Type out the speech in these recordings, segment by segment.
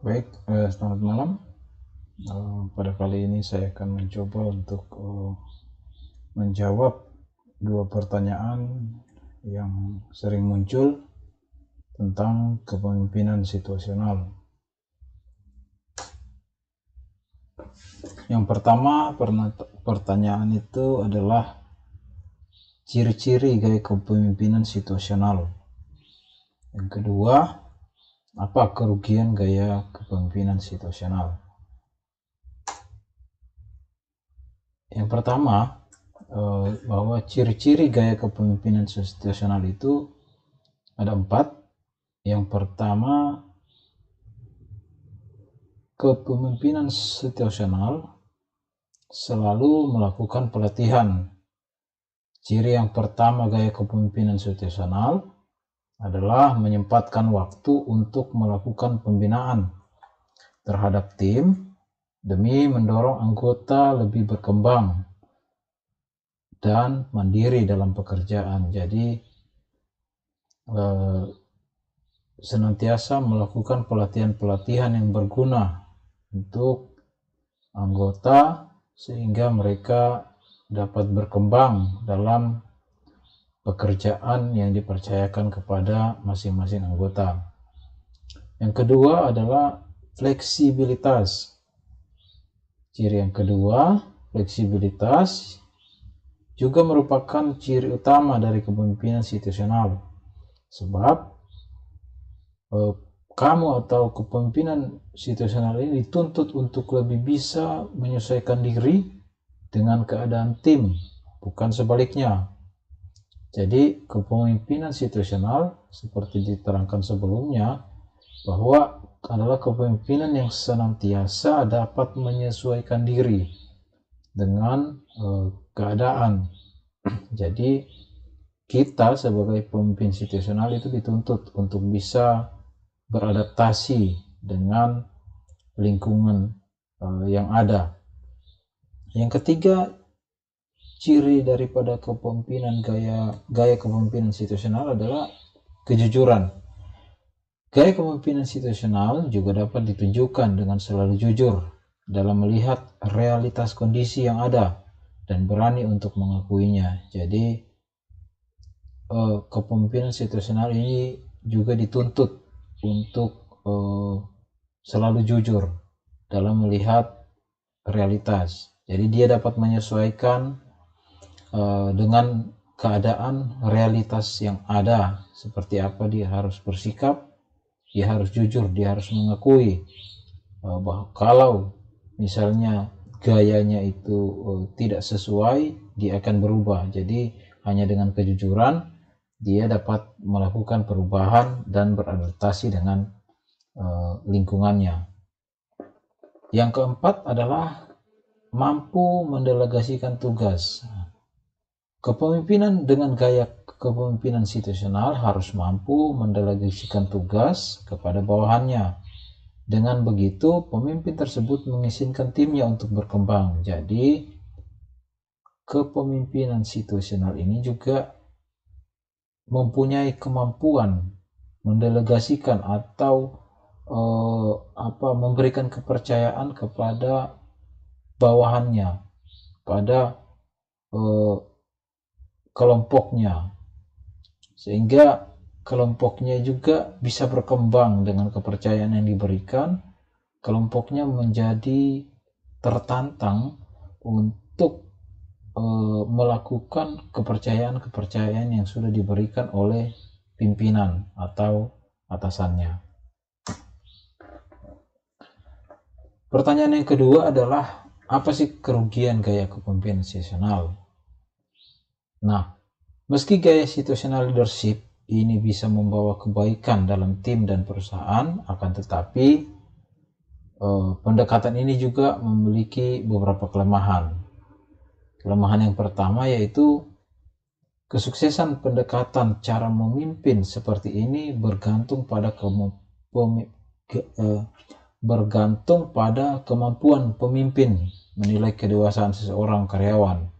Baik, selamat malam. Pada kali ini saya akan mencoba untuk menjawab dua pertanyaan yang sering muncul tentang kepemimpinan situasional. Yang pertama, pertanyaan itu adalah ciri-ciri gaya kepemimpinan situasional. Yang kedua, apa kerugian gaya kepemimpinan situasional? Yang pertama, bahwa ciri-ciri gaya kepemimpinan situasional itu ada 4. Yang pertama, kepemimpinan situasional selalu melakukan pelatihan. Ciri yang pertama gaya kepemimpinan situasional adalah menyempatkan waktu untuk melakukan pembinaan terhadap tim demi mendorong anggota lebih berkembang dan mandiri dalam pekerjaan. Jadi senantiasa melakukan pelatihan-pelatihan yang berguna untuk anggota sehingga mereka dapat berkembang dalam pekerjaan yang dipercayakan kepada masing-masing anggota. Yang kedua adalah fleksibilitas. Ciri yang kedua, fleksibilitas juga merupakan ciri utama dari kepemimpinan situasional. Sebab kamu atau kepemimpinan situasional ini dituntut untuk lebih bisa menyesuaikan diri dengan keadaan tim, bukan sebaliknya. Jadi kepemimpinan situasional seperti diterangkan sebelumnya bahwa adalah kepemimpinan yang senantiasa dapat menyesuaikan diri dengan keadaan. Jadi kita sebagai pemimpin situasional itu dituntut untuk bisa beradaptasi dengan lingkungan yang ada. Yang ketiga, ciri daripada kepemimpinan gaya kepemimpinan situasional adalah kejujuran. Gaya kepemimpinan situasional juga dapat ditunjukkan dengan selalu jujur dalam melihat realitas kondisi yang ada dan berani untuk mengakuinya. Jadi kepemimpinan situasional ini juga dituntut untuk selalu jujur dalam melihat realitas. Jadi dia dapat menyesuaikan dengan keadaan realitas yang ada, seperti apa dia harus bersikap, dia harus jujur, dia harus mengakui bahwa kalau misalnya gayanya itu tidak sesuai, dia akan berubah. Jadi hanya dengan kejujuran dia dapat melakukan perubahan dan beradaptasi dengan lingkungannya. Yang keempat adalah mampu mendelegasikan tugas. Kepemimpinan dengan gaya kepemimpinan situasional harus mampu mendelegasikan tugas kepada bawahannya. Dengan begitu, pemimpin tersebut mengizinkan timnya untuk berkembang. Jadi, kepemimpinan situasional ini juga mempunyai kemampuan mendelegasikan atau memberikan kepercayaan kepada bawahannya, pada kelompoknya, sehingga kelompoknya juga bisa berkembang dengan kepercayaan yang diberikan. Kelompoknya menjadi tertantang untuk melakukan kepercayaan yang sudah diberikan oleh pimpinan atau atasannya. Pertanyaan yang kedua adalah, apa sih kerugian gaya kepemimpinan situasional? Nah, meski gaya situasional leadership ini bisa membawa kebaikan dalam tim dan perusahaan, akan tetapi pendekatan ini juga memiliki beberapa kelemahan. Kelemahan yang pertama yaitu kesuksesan pendekatan cara memimpin seperti ini bergantung pada kemampuan pemimpin menilai kedewasaan seseorang karyawan.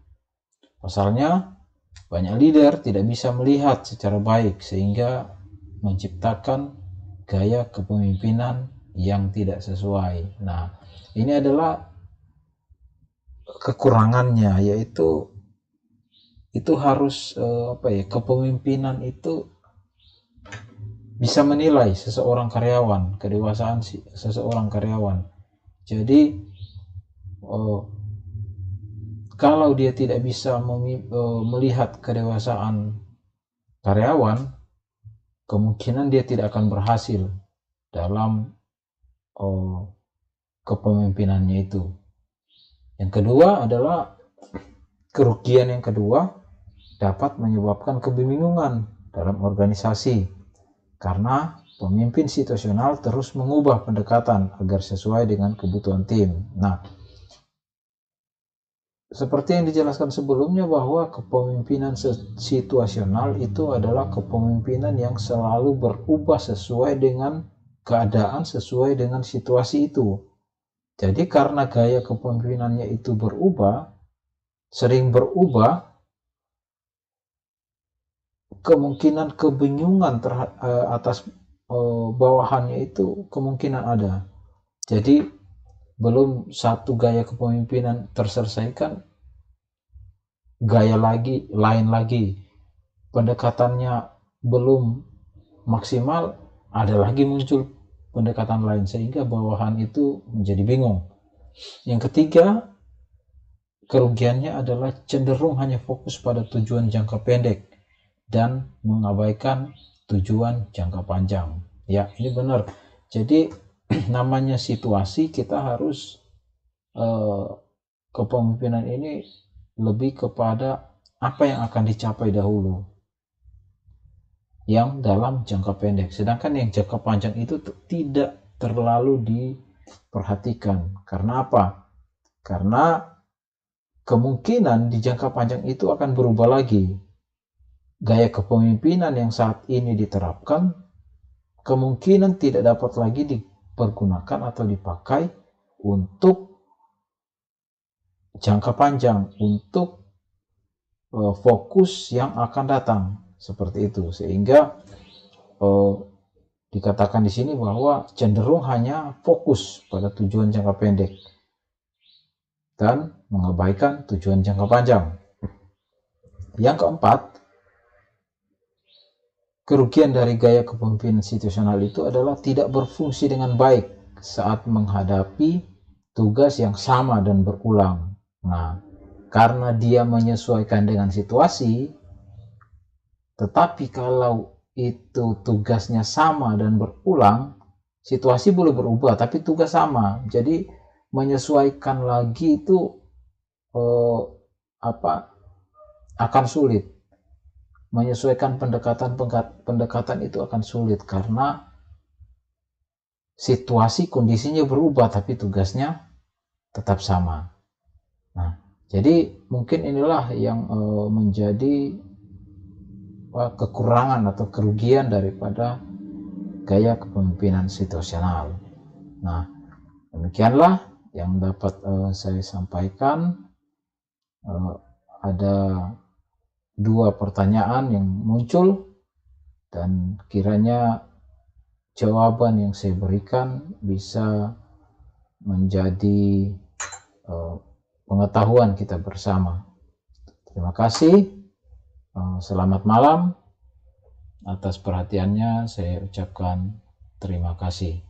Pasalnya, banyak leader tidak bisa melihat secara baik sehingga menciptakan gaya kepemimpinan yang tidak sesuai. Nah, ini adalah kekurangannya, yaitu itu harus kepemimpinan itu bisa menilai seseorang karyawan, kedewasaan seseorang karyawan. Jadi kalau dia tidak bisa melihat kedewasaan karyawan, kemungkinan dia tidak akan berhasil dalam kepemimpinannya itu. Yang kedua adalah kerugian yang kedua dapat menyebabkan kebingungan dalam organisasi karena pemimpin situasional terus mengubah pendekatan agar sesuai dengan kebutuhan tim. Nah, seperti yang dijelaskan sebelumnya bahwa kepemimpinan situasional itu adalah kepemimpinan yang selalu berubah sesuai dengan keadaan, sesuai dengan situasi itu. Jadi karena gaya kepemimpinannya itu sering berubah, kemungkinan kebingungan atas bawahannya itu kemungkinan ada. Jadi belum satu gaya kepemimpinan terselesaikan, gaya lain lagi, pendekatannya belum maksimal, ada lagi muncul pendekatan lain, sehingga bawahan itu menjadi bingung. Yang ketiga, kerugiannya adalah cenderung hanya fokus pada tujuan jangka pendek dan mengabaikan tujuan jangka panjang. Ya, ini benar. Jadi namanya situasi, kita harus kepemimpinan ini lebih kepada apa yang akan dicapai dahulu yang dalam jangka pendek, sedangkan yang jangka panjang itu tidak terlalu diperhatikan. Karena apa? Karena kemungkinan di jangka panjang itu akan berubah lagi. Gaya kepemimpinan yang saat ini diterapkan kemungkinan tidak dapat lagi dipergunakan atau dipakai untuk jangka panjang, untuk fokus yang akan datang. Seperti itu, sehingga dikatakan di sini bahwa cenderung hanya fokus pada tujuan jangka pendek dan mengabaikan tujuan jangka panjang. Yang keempat, kerugian dari gaya kepemimpinan situasional itu adalah tidak berfungsi dengan baik saat menghadapi tugas yang sama dan berulang. Nah, karena dia menyesuaikan dengan situasi, tetapi kalau itu tugasnya sama dan berulang, situasi boleh berubah tapi tugas sama. Jadi menyesuaikan lagi itu akan sulit. Menyesuaikan pendekatan itu akan sulit karena situasi kondisinya berubah tapi tugasnya tetap sama. Nah, jadi mungkin inilah yang menjadi kekurangan atau kerugian daripada gaya kepemimpinan situasional. Nah, demikianlah yang dapat saya sampaikan. Ada 2 pertanyaan yang muncul dan kiranya jawaban yang saya berikan bisa menjadi pengetahuan kita bersama. Terima kasih. Selamat malam. Atas perhatiannya saya ucapkan terima kasih.